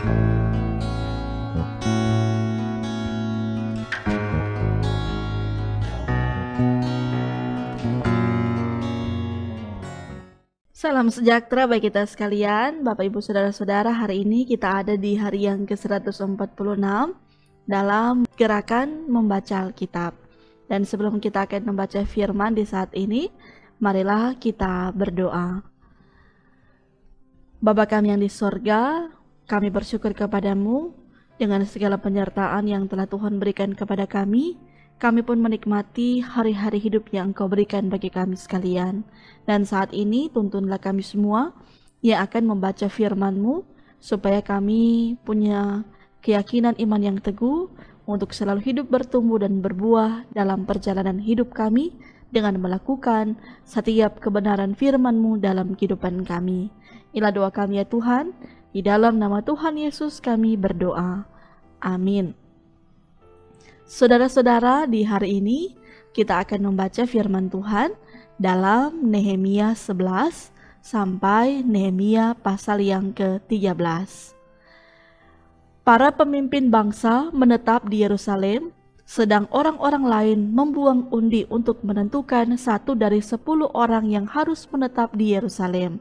Salam sejahtera bagi kita sekalian, Bapak Ibu Saudara-saudara. Hari ini kita ada di hari yang ke-146 dalam gerakan membaca Alkitab. Dan sebelum kita akan membaca firman di saat ini, marilah kita berdoa. Bapa kami yang di sorga, kami bersyukur kepadamu dengan segala penyertaan yang telah Tuhan berikan kepada kami. Kami pun menikmati hari-hari hidup yang Engkau berikan bagi kami sekalian. Dan saat ini tuntunlah kami semua yang akan membaca firman-Mu, supaya kami punya keyakinan iman yang teguh untuk selalu hidup bertumbuh dan berbuah dalam perjalanan hidup kami dengan melakukan setiap kebenaran firman-Mu dalam kehidupan kami. Inilah doa kami ya Tuhan, di dalam nama Tuhan Yesus kami berdoa. Amin. Saudara-saudara, di hari ini kita akan membaca firman Tuhan dalam Nehemia 11 sampai Nehemia pasal yang ke-13. Para pemimpin bangsa menetap di Yerusalem, sedang orang-orang lain membuang undi untuk menentukan 1 dari 10 orang yang harus menetap di Yerusalem,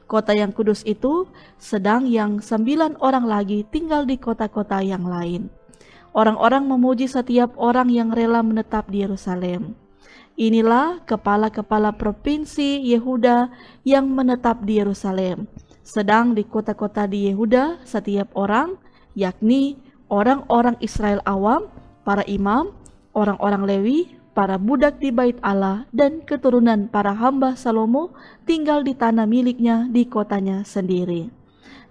kota yang kudus itu, sedang yang 9 orang lagi tinggal di kota-kota yang lain. Orang-orang memuji setiap orang yang rela menetap di Yerusalem. Inilah kepala-kepala provinsi Yehuda yang menetap di Yerusalem. Sedang di kota-kota di Yehuda setiap orang, yakni orang-orang Israel awam, para imam, orang-orang Lewi, para budak di bait Allah, dan keturunan para hamba Salomo tinggal di tanah miliknya di kotanya sendiri.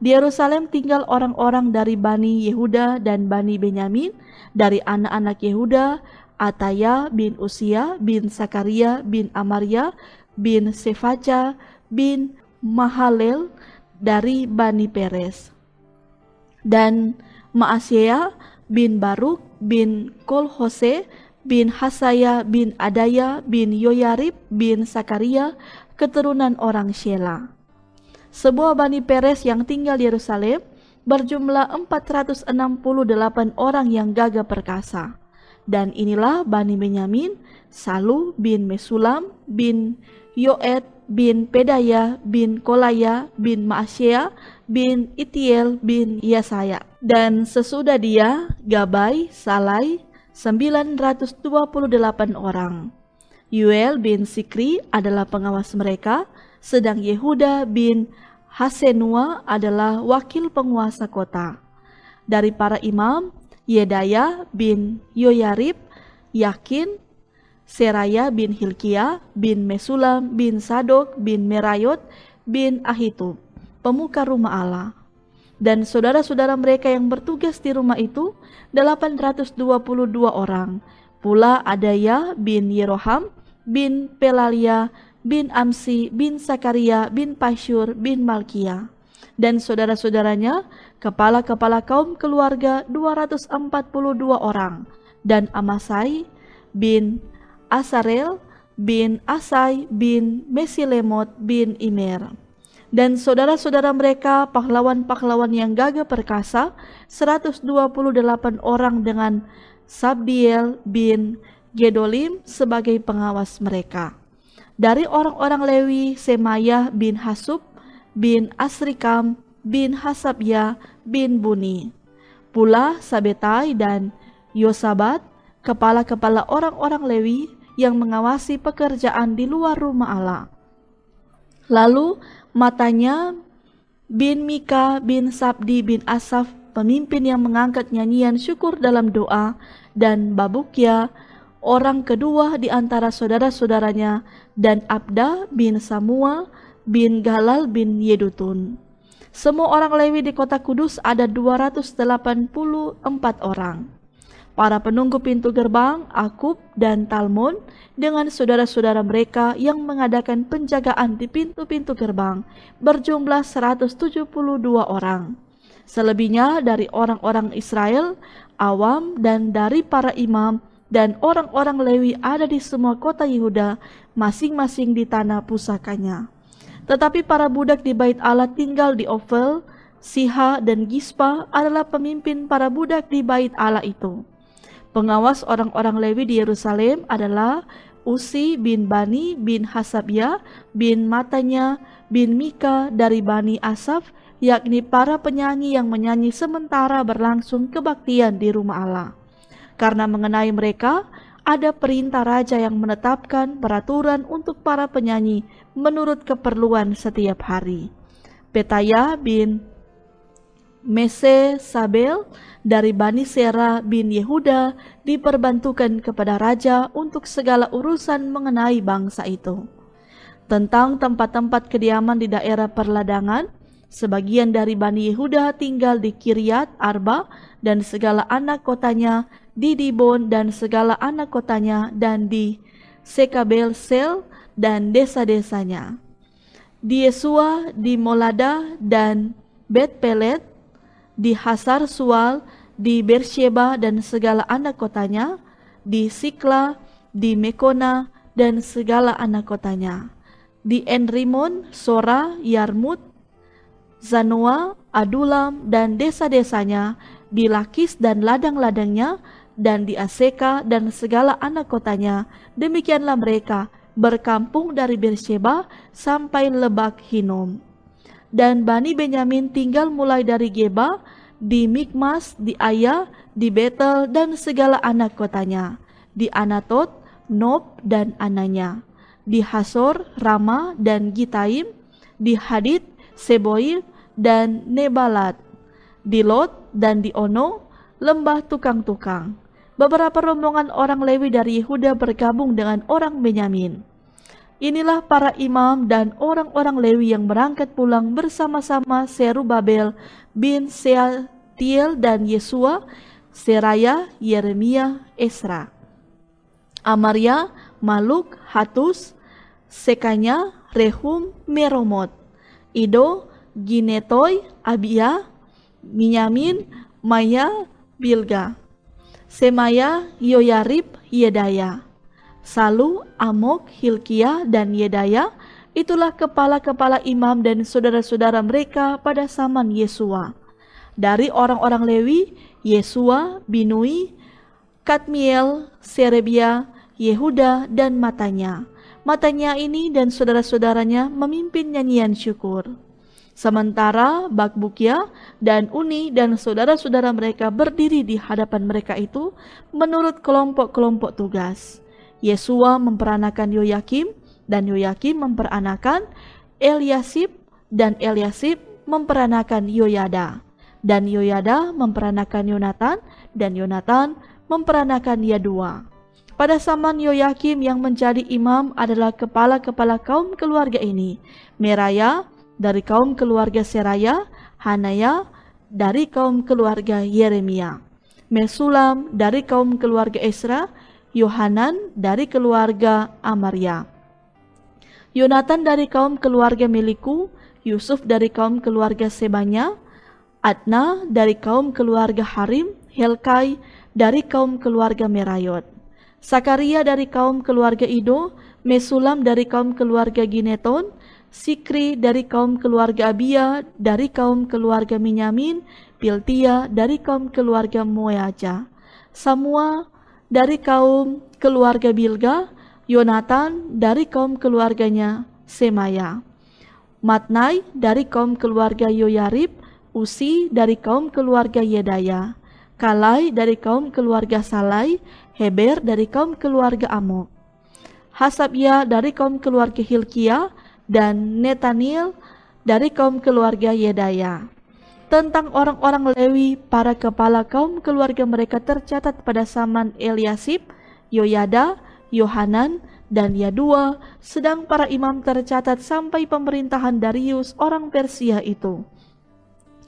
Di Yerusalem tinggal orang-orang dari Bani Yehuda dan Bani Benyamin, dari anak-anak Yehuda, Ataya bin Usia bin Sakaria bin Amaria bin Sefaca bin Mahalel dari Bani Peres, dan Maaseya bin Baruk bin Kolhose bin Hasaya bin Adaya bin Yoyarib bin Sakaria, keturunan orang Shela. Sebuah Bani Peres yang tinggal di Yerusalem berjumlah 468 orang yang gagah perkasa. Dan inilah Bani Benyamin, Salu bin Mesulam bin Yoed bin Pedaya bin Kolaya bin Maasyea bin Itiel bin Yesaya. Dan sesudah dia, Gabai, Salai, 928 orang. Yuel bin Sikri adalah pengawas mereka, sedang Yehuda bin Hasenua adalah wakil penguasa kota. Dari para imam, Yedaya bin Yoyarib, Yakin, Seraya bin Hilkia bin Mesulam bin Sadok bin Merayot bin Ahitub, pemuka rumah Allah. Dan saudara-saudara mereka yang bertugas di rumah itu 822 orang. Pula Adaya bin Yeroham bin Pelalia bin Amsi bin Sakaria bin Pasyur bin Malkia, dan saudara-saudaranya, kepala-kepala kaum keluarga 242 orang, dan Amasai bin Asarel bin Asai bin Mesilemot bin Imer. Dan saudara-saudara mereka, pahlawan-pahlawan yang gagah perkasa, 128 orang dengan Sabdiel bin Gedolim sebagai pengawas mereka. Dari orang-orang Lewi, Semaya bin Hasub bin Asrikam bin Hasabya bin Buni. Pula Sabetai dan Yosabat, kepala-kepala orang-orang Lewi yang mengawasi pekerjaan di luar rumah Allah. Lalu Matanya bin Mika bin Sabdi bin Asaf, pemimpin yang mengangkat nyanyian syukur dalam doa, dan Babukya, orang kedua di antara saudara-saudaranya, dan Abda bin Samua bin Galal bin Yedutun. Semua orang Lewi di kota kudus ada 284 orang. Para penunggu pintu gerbang, Akub dan Talmon, dengan saudara-saudara mereka yang mengadakan penjagaan di pintu-pintu gerbang, berjumlah 172 orang. Selebihnya dari orang-orang Israel, awam, dan dari para imam, dan orang-orang Lewi ada di semua kota Yehuda, masing-masing di tanah pusakanya. Tetapi para budak di bait Allah tinggal di Ofel, Siha, dan Gispa adalah pemimpin para budak di bait Allah itu. Pengawas orang-orang Lewi di Yerusalem adalah Usi bin Bani bin Hasabya bin Matanya bin Mika dari Bani Asaf, yakni para penyanyi yang menyanyi sementara berlangsung kebaktian di rumah Allah. Karena mengenai mereka, ada perintah raja yang menetapkan peraturan untuk para penyanyi menurut keperluan setiap hari. Petaya bin Mesesabel dari Bani Sera bin Yehuda diperbantukan kepada raja untuk segala urusan mengenai bangsa itu. Tentang tempat-tempat kediaman di daerah perladangan, sebagian dari Bani Yehuda tinggal di Kiryat Arba dan segala anak kotanya, di Dibon dan segala anak kotanya, dan di Sekabel Sel dan desa-desanya, di Yesua, di Molada dan Bet Pelet, di Hasar Sual, di Bersheba dan segala anak kotanya, di Sikla, di Mekona dan segala anak kotanya, di Enrimon, Sora, Yarmut, Zanoa, Adulam dan desa-desanya, di Lakis dan ladang-ladangnya, dan di Aseka dan segala anak kotanya. Demikianlah mereka berkampung dari Bersheba sampai Lebak Hinom. Dan Bani Benyamin tinggal mulai dari Geba, di Mikmas, di Aya, di Betel dan segala anak kotanya, di Anatot, Nob dan ananya, di Hasor, Rama dan Gitaim, di Hadid, Seboim dan Nebalat, di Lot dan di Ono, lembah tukang-tukang. Beberapa rombongan orang Lewi dari Yehuda bergabung dengan orang Benyamin. Inilah para imam dan orang-orang Lewi yang berangkat pulang bersama-sama Serubabel bin Sealtiel dan Yesua, Seraya, Yeremia, Esra, Amaria, Maluk, Hatus, Sekanya, Rehum, Meromot, Ido, Ginetoy, Abia, Minyamin, Maya, Bilga, Semaya, Yoyarib, Yedaya, Salu, Amok, Hilkiah, dan Yedaya. Itulah kepala-kepala imam dan saudara-saudara mereka pada zaman Yesua. Dari orang-orang Lewi, Yesua, Binui, Kadmiel, Serebia, Yehuda, dan Matanya. Matanya ini dan saudara-saudaranya memimpin nyanyian syukur. Sementara Bakbukia dan Uni dan saudara-saudara mereka berdiri di hadapan mereka itu menurut kelompok-kelompok tugas. Yesua memperanakan Yoyakim, dan Yoyakim memperanakan Eliasib, dan Eliasib memperanakan Yoyada, dan Yoyada memperanakan Yonatan, dan Yonatan memperanakan Yadua. Pada zaman Yoyakim yang menjadi imam adalah kepala-kepala kaum keluarga ini: Meraya dari kaum keluarga Seraya, Hanaya dari kaum keluarga Yeremia, Mesulam dari kaum keluarga Esra, Yohanan dari keluarga Amaria, Yonatan dari kaum keluarga Meliku, Yusuf dari kaum keluarga Sebanya, Adna dari kaum keluarga Harim, Helkai dari kaum keluarga Merayot, Sakaria dari kaum keluarga Ido, Mesulam dari kaum keluarga Gineton, Sikri dari kaum keluarga Abia, dari kaum keluarga Minyamin, Piltia dari kaum keluarga Moaja, Samua dari kaum keluarga Bilga, Yonatan dari kaum keluarganya Semaya, Matnai dari kaum keluarga Yoyarib, Usi dari kaum keluarga Yedaya, Kalai dari kaum keluarga Salai, Heber dari kaum keluarga Amok, Hasabia dari kaum keluarga Hilkiah, dan Netanil dari kaum keluarga Yedaya. Tentang orang-orang Lewi, para kepala kaum keluarga mereka tercatat pada zaman Eliasib, Yoyada, Yohanan, dan Yadua, sedang para imam tercatat sampai pemerintahan Darius orang Persia itu.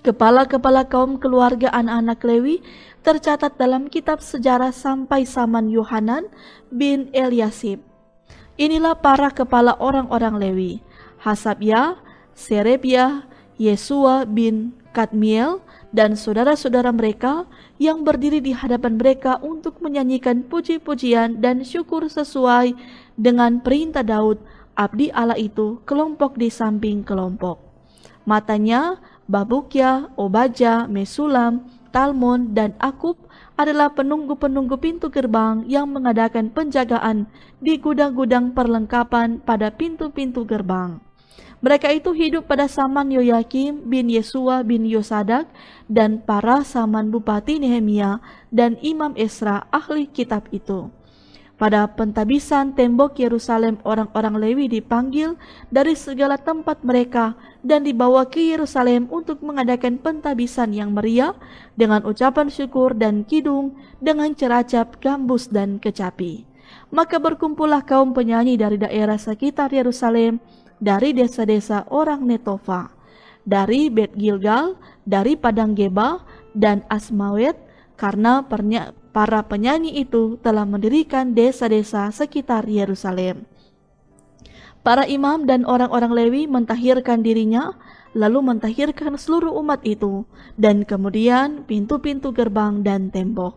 Kepala-kepala kaum keluarga anak-anak Lewi tercatat dalam kitab sejarah sampai zaman Yohanan bin Eliasib. Inilah para kepala orang-orang Lewi: Hasabia, Serebia, Yesua bin Kadmiel, dan saudara-saudara mereka yang berdiri di hadapan mereka untuk menyanyikan puji-pujian dan syukur sesuai dengan perintah Daud, abdi Allah itu, kelompok di samping kelompok. Matanya, Babukya, Obaja, Mesulam, Talmon, dan Akub adalah penunggu-penunggu pintu gerbang yang mengadakan penjagaan di gudang-gudang perlengkapan pada pintu-pintu gerbang. Mereka itu hidup pada zaman Yoyakim bin Yesua bin Yosadak dan para zaman Bupati Nehemia dan Imam Esra ahli kitab itu. Pada pentabisan tembok Yerusalem, orang-orang Lewi dipanggil dari segala tempat mereka dan dibawa ke Yerusalem untuk mengadakan pentabisan yang meriah dengan ucapan syukur dan kidung dengan ceracap, gambus, dan kecapi. Maka berkumpullah kaum penyanyi dari daerah sekitar Yerusalem, dari desa-desa orang Netofa, dari Bet Gilgal, dari Padang Geba, dan Asmawet, karena para penyanyi itu telah mendirikan desa-desa sekitar Yerusalem. Para imam dan orang-orang Lewi mentahirkan dirinya, lalu mentahirkan seluruh umat itu, dan kemudian pintu-pintu gerbang dan tembok.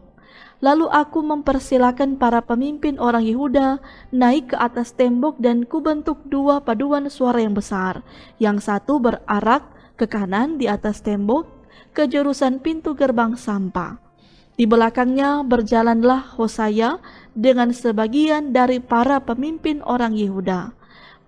Lalu aku mempersilakan para pemimpin orang Yehuda naik ke atas tembok dan kubentuk dua paduan suara yang besar. Yang satu berarak ke kanan di atas tembok ke jurusan pintu gerbang sampah. Di belakangnya berjalanlah Hosaya dengan sebagian dari para pemimpin orang Yehuda.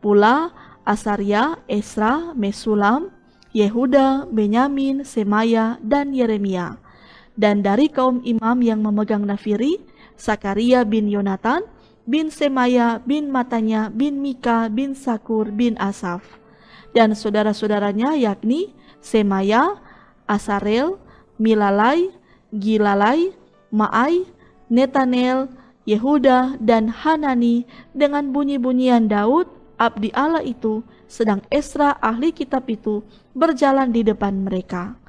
Pula Asaria, Esra, Mesulam, Yehuda, Benyamin, Semaya, dan Yeremia. Dan dari kaum imam yang memegang nafiri, Sakaria bin Yonatan, bin Semaya, bin Matanya, bin Mika, bin Sakur, bin Asaf. Dan saudara-saudaranya yakni Semaya, Asarel, Milalai, Gilalai, Maai, Netanel, Yehuda, dan Hanani dengan bunyi-bunyian Daud, abdi Allah itu, sedang Esra ahli kitab itu berjalan di depan mereka.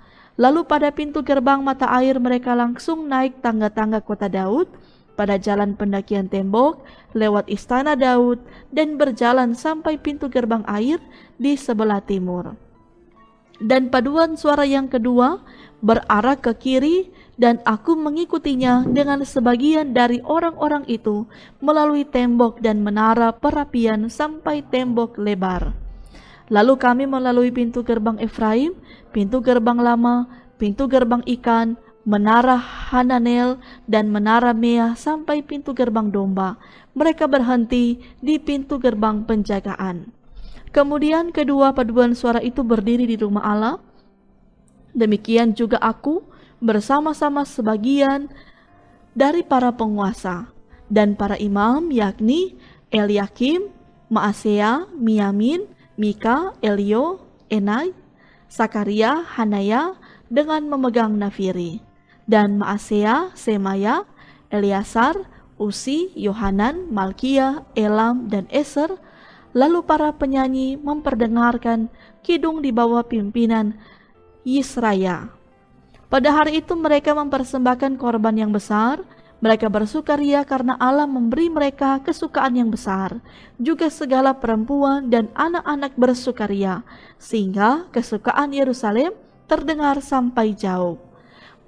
Lalu pada pintu gerbang mata air mereka langsung naik tangga-tangga kota Daud, pada jalan pendakian tembok, lewat istana Daud, dan berjalan sampai pintu gerbang air di sebelah timur. Dan paduan suara yang kedua berarah ke kiri, dan aku mengikutinya dengan sebagian dari orang-orang itu melalui tembok dan menara perapian sampai tembok lebar. Lalu kami melalui pintu gerbang Efraim, pintu gerbang lama, pintu gerbang ikan, menara Hananel, dan menara Mea sampai pintu gerbang domba. Mereka berhenti di pintu gerbang penjagaan. Kemudian kedua paduan suara itu berdiri di rumah Allah. Demikian juga aku bersama-sama sebagian dari para penguasa dan para imam, yakni Eliakim, Maasea, Miyamin, Mika, Elio, Enai, Sakaria, Hanaya dengan memegang nafiri, dan Maasea, Semaya, Eliasar, Usi, Yohanan, Malkia, Elam, dan Eser. Lalu para penyanyi memperdengarkan kidung di bawah pimpinan Yisraya. Pada hari itu mereka mempersembahkan korban yang besar. Mereka bersukaria karena Allah memberi mereka kesukaan yang besar. Juga segala perempuan dan anak-anak bersukaria, sehingga kesukaan Yerusalem terdengar sampai jauh.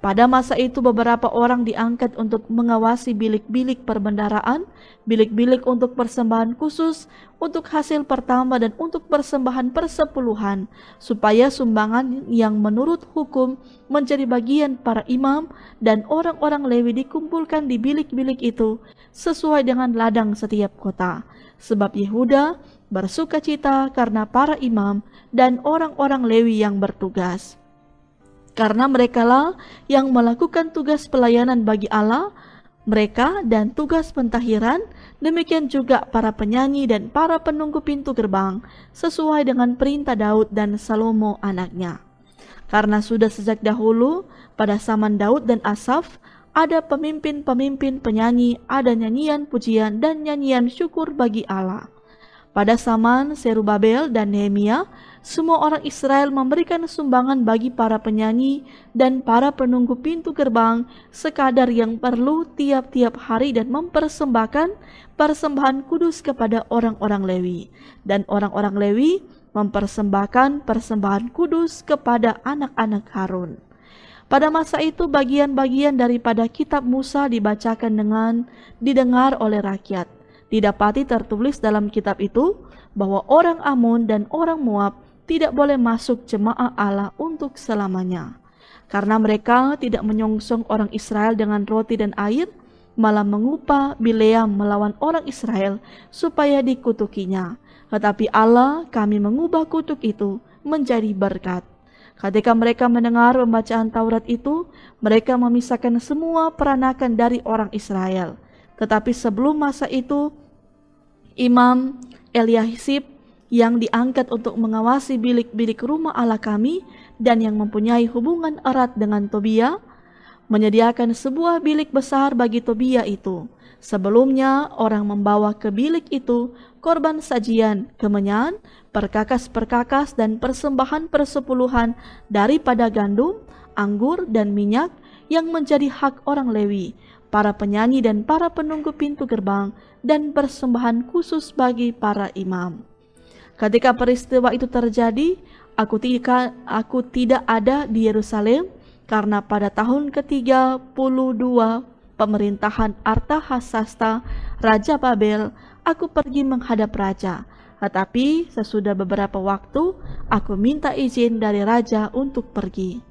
Pada masa itu beberapa orang diangkat untuk mengawasi bilik-bilik perbendaharaan, bilik-bilik untuk persembahan khusus, untuk hasil pertama dan untuk persembahan persepuluhan, supaya sumbangan yang menurut hukum menjadi bagian para imam dan orang-orang Lewi dikumpulkan di bilik-bilik itu sesuai dengan ladang setiap kota. Sebab Yehuda bersukacita karena para imam dan orang-orang Lewi yang bertugas. Karena merekalah yang melakukan tugas pelayanan bagi Allah, mereka dan tugas pentahiran, demikian juga para penyanyi dan para penunggu pintu gerbang, sesuai dengan perintah Daud dan Salomo anaknya. Karena sudah sejak dahulu, pada zaman Daud dan Asaf, ada pemimpin-pemimpin penyanyi, ada nyanyian pujian dan nyanyian syukur bagi Allah. Pada zaman Serubabel dan Nehemia, semua orang Israel memberikan sumbangan bagi para penyanyi dan para penunggu pintu gerbang sekadar yang perlu tiap-tiap hari dan mempersembahkan persembahan kudus kepada orang-orang Lewi. Dan orang-orang Lewi mempersembahkan persembahan kudus kepada anak-anak Harun. Pada masa itu bagian-bagian daripada kitab Musa dibacakan dengan didengar oleh rakyat. Didapati tertulis dalam kitab itu bahwa orang Amun dan orang Moab tidak boleh masuk jemaah Allah untuk selamanya. Karena mereka tidak menyongsong orang Israel dengan roti dan air, malah mengupah Bileam melawan orang Israel supaya dikutukinya. Tetapi Allah kami mengubah kutuk itu menjadi berkat. Ketika mereka mendengar pembacaan Taurat itu, mereka memisahkan semua peranakan dari orang Israel. Tetapi sebelum masa itu, Imam Eliasib yang diangkat untuk mengawasi bilik-bilik rumah Allah kami dan yang mempunyai hubungan erat dengan Tobia, menyediakan sebuah bilik besar bagi Tobia itu. Sebelumnya orang membawa ke bilik itu korban sajian, kemenyan, perkakas-perkakas dan persembahan persepuluhan daripada gandum, anggur dan minyak yang menjadi hak orang Lewi, para penyanyi dan para penunggu pintu gerbang, dan persembahan khusus bagi para imam. Ketika peristiwa itu terjadi, aku tidak ada di Yerusalem, karena pada tahun ke-32 pemerintahan Artahasasta, Raja Babel, aku pergi menghadap raja. Tetapi sesudah beberapa waktu, aku minta izin dari raja untuk pergi.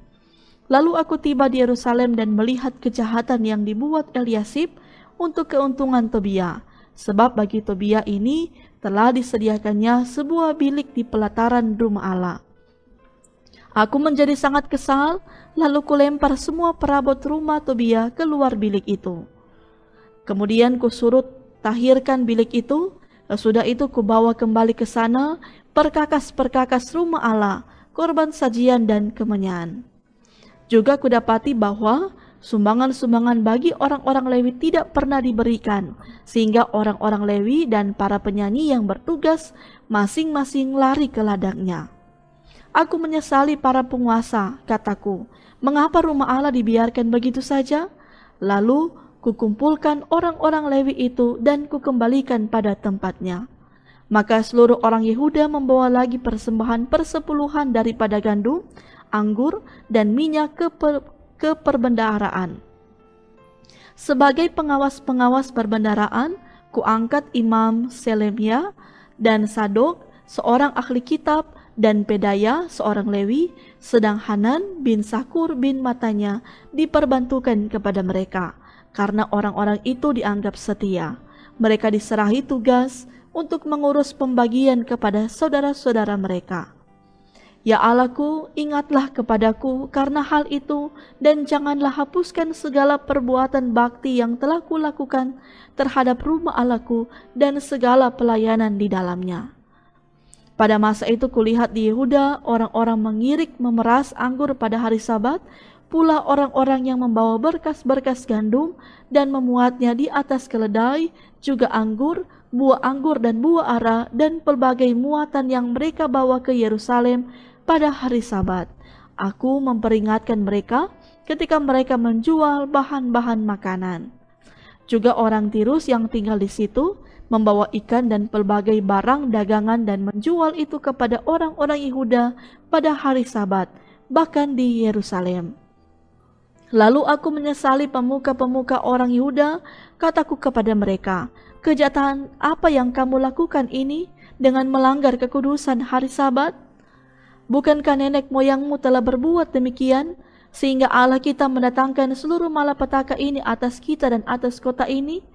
Lalu aku tiba di Yerusalem dan melihat kejahatan yang dibuat Eliasib untuk keuntungan Tobia. Sebab bagi Tobia ini telah disediakannya sebuah bilik di pelataran rumah Allah. Aku menjadi sangat kesal, lalu kulempar semua perabot rumah Tobia keluar bilik itu. Kemudian kusuruh tahirkan bilik itu. Sesudah itu kubawa kembali ke sana perkakas-perkakas rumah Allah, korban sajian dan kemenyan. Juga kudapati bahwa sumbangan-sumbangan bagi orang-orang Lewi tidak pernah diberikan, sehingga orang-orang Lewi dan para penyanyi yang bertugas masing-masing lari ke ladangnya. Aku menyesali para penguasa, kataku, mengapa rumah Allah dibiarkan begitu saja? Lalu kukumpulkan orang-orang Lewi itu dan kukembalikan pada tempatnya. Maka seluruh orang Yehuda membawa lagi persembahan persepuluhan daripada gandum, anggur, dan minyak ke perbendaharaan. Sebagai pengawas-pengawas perbendaharaan, kuangkat Imam Selemia dan Sadok, seorang ahli kitab, dan Pedaya, seorang Lewi, sedang Hanan bin Sakur bin Matanya diperbantukan kepada mereka, karena orang-orang itu dianggap setia. Mereka diserahi tugas untuk mengurus pembagian kepada saudara-saudara mereka. Ya Allahku, ingatlah kepadaku karena hal itu, dan janganlah hapuskan segala perbuatan bakti yang telah kulakukan terhadap rumah Allahku dan segala pelayanan di dalamnya. Pada masa itu kulihat di Yehuda orang-orang mengirik memeras anggur pada hari Sabat, pula orang-orang yang membawa berkas-berkas gandum dan memuatnya di atas keledai, juga anggur, buah anggur dan buah ara, dan pelbagai muatan yang mereka bawa ke Yerusalem pada hari Sabat. Aku memperingatkan mereka ketika mereka menjual bahan-bahan makanan. Juga orang Tirus yang tinggal di situ membawa ikan dan pelbagai barang dagangan dan menjual itu kepada orang-orang Yehuda pada hari Sabat, bahkan di Yerusalem. Lalu aku menyesali pemuka-pemuka orang Yehuda, kataku kepada mereka, kejahatan apa yang kamu lakukan ini dengan melanggar kekudusan hari Sabat? Bukankah nenek moyangmu telah berbuat demikian, sehingga Allah kita mendatangkan seluruh malapetaka ini atas kita dan atas kota ini?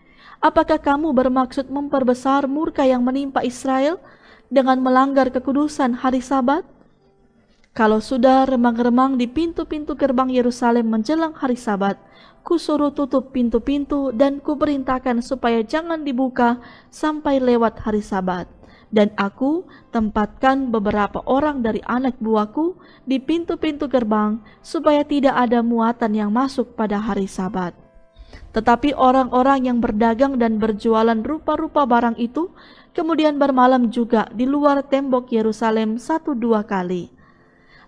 Apakah kamu bermaksud memperbesar murka yang menimpa Israel dengan melanggar kekudusan hari Sabat? Kalau sudah remang-remang di pintu-pintu gerbang Yerusalem menjelang hari Sabat, kusuruh tutup pintu-pintu dan kuperintahkan supaya jangan dibuka sampai lewat hari Sabat. Dan aku tempatkan beberapa orang dari anak buahku di pintu-pintu gerbang supaya tidak ada muatan yang masuk pada hari Sabat. Tetapi orang-orang yang berdagang dan berjualan rupa-rupa barang itu kemudian bermalam juga di luar tembok Yerusalem 1-2 kali.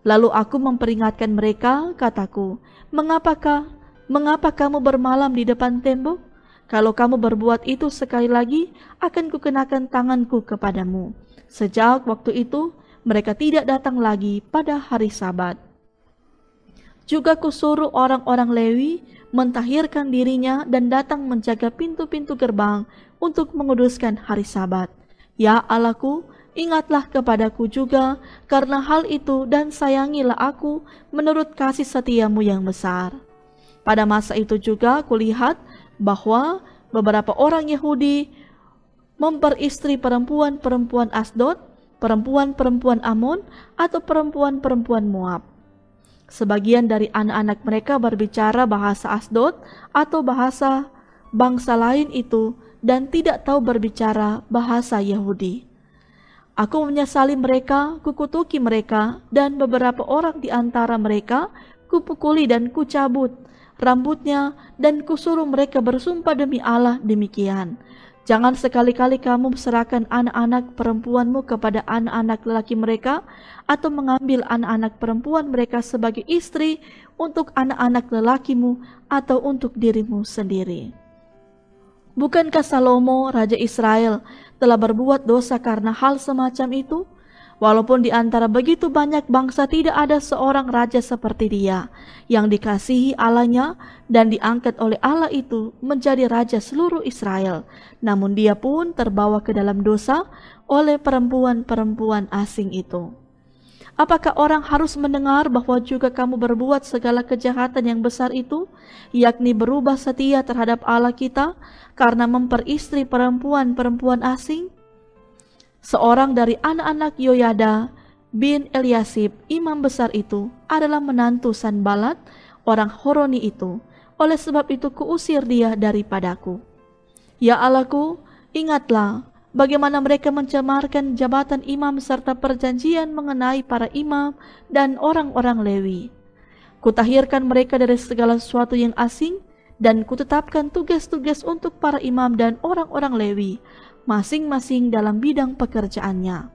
Lalu aku memperingatkan mereka, kataku, mengapa kamu bermalam di depan tembok? Kalau kamu berbuat itu sekali lagi, akan kukenakan tanganku kepadamu. Sejak waktu itu, mereka tidak datang lagi pada hari Sabat. Juga kusuruh orang-orang Lewi mentahirkan dirinya dan datang menjaga pintu-pintu gerbang untuk menguduskan hari Sabat. Ya Allahku, ingatlah kepadaku juga karena hal itu dan sayangilah aku menurut kasih setiamu yang besar. Pada masa itu juga kulihat bahwa beberapa orang Yahudi memperistri perempuan-perempuan Asdod, perempuan-perempuan Amon, atau perempuan-perempuan Moab. Sebagian dari anak-anak mereka berbicara bahasa Asdod atau bahasa bangsa lain itu dan tidak tahu berbicara bahasa Yahudi. Aku menyesali mereka, kukutuki mereka, dan beberapa orang di antara mereka kupukuli dan kucabut rambutnya, dan kusuruh mereka bersumpah demi Allah demikian. Jangan sekali-kali kamu serahkan anak-anak perempuanmu kepada anak-anak lelaki mereka, atau mengambil anak-anak perempuan mereka sebagai istri untuk anak-anak lelakimu atau untuk dirimu sendiri. Bukankah Salomo, Raja Israel, telah berbuat dosa karena hal semacam itu? Walaupun di antara begitu banyak bangsa tidak ada seorang raja seperti dia, yang dikasihi Allahnya dan diangkat oleh Allah itu menjadi raja seluruh Israel. Namun dia pun terbawa ke dalam dosa oleh perempuan-perempuan asing itu. Apakah orang harus mendengar bahwa juga kamu berbuat segala kejahatan yang besar itu, yakni berubah setia terhadap Allah kita karena memperistri perempuan-perempuan asing? Seorang dari anak-anak Yoyada bin Eliasib, imam besar itu, adalah menantu Sanbalat, orang Horoni itu. Oleh sebab itu kuusir dia daripadaku. Ya Allahku, ingatlah bagaimana mereka mencemarkan jabatan imam serta perjanjian mengenai para imam dan orang-orang Lewi. Kutahirkan mereka dari segala sesuatu yang asing, dan kutetapkan tugas-tugas untuk para imam dan orang-orang Lewi, masing-masing dalam bidang pekerjaannya.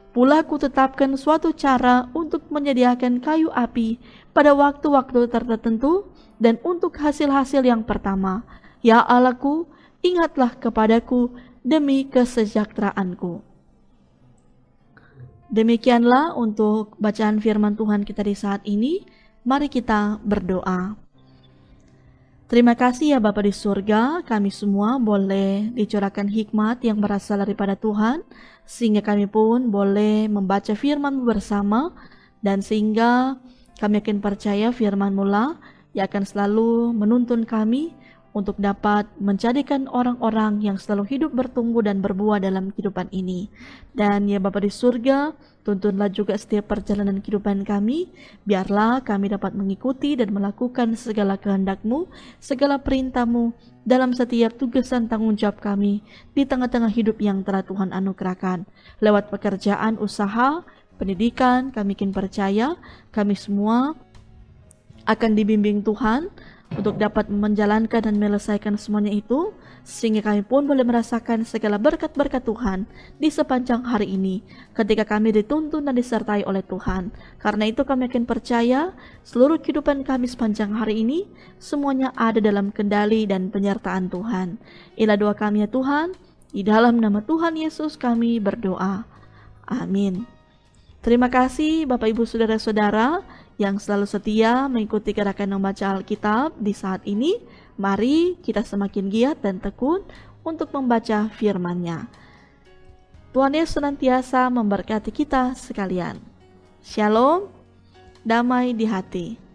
Pula kutetapkan suatu cara untuk menyediakan kayu api pada waktu-waktu tertentu dan untuk hasil-hasil yang pertama. Ya Allahku, ingatlah kepadaku demi kesejahteraanku. Demikianlah untuk bacaan firman Tuhan kita di saat ini. Mari kita berdoa. Terima kasih ya Bapa di surga, kami semua boleh dicurahkan hikmat yang berasal daripada Tuhan, sehingga kami pun boleh membaca firman-Mu bersama, dan sehingga kami akan percaya firman-Mu lah yang akan selalu menuntun kami untuk dapat menjadikan orang-orang yang selalu hidup bertumbuh dan berbuah dalam kehidupan ini. Dan ya Bapa di surga, tuntunlah juga setiap perjalanan kehidupan kami, biarlah kami dapat mengikuti dan melakukan segala kehendak-Mu, segala perintah-Mu dalam setiap tugas dan tanggung jawab kami di tengah-tengah hidup yang telah Tuhan anugerahkan. Lewat pekerjaan, usaha, pendidikan, kami yakin percaya kami semua akan dibimbing Tuhan untuk dapat menjalankan dan menyelesaikan semuanya itu, sehingga kami pun boleh merasakan segala berkat-berkat Tuhan di sepanjang hari ini ketika kami dituntun dan disertai oleh Tuhan. Karena itu kami akan percaya seluruh kehidupan kami sepanjang hari ini semuanya ada dalam kendali dan penyertaan Tuhan. Inilah doa kami ya Tuhan, di dalam nama Tuhan Yesus kami berdoa. Amin. Terima kasih Bapak Ibu Saudara-saudara yang selalu setia mengikuti gerakan membaca Alkitab di saat ini. Mari kita semakin giat dan tekun untuk membaca firman-Nya. Tuhan Yesus senantiasa memberkati kita sekalian. Shalom, damai di hati.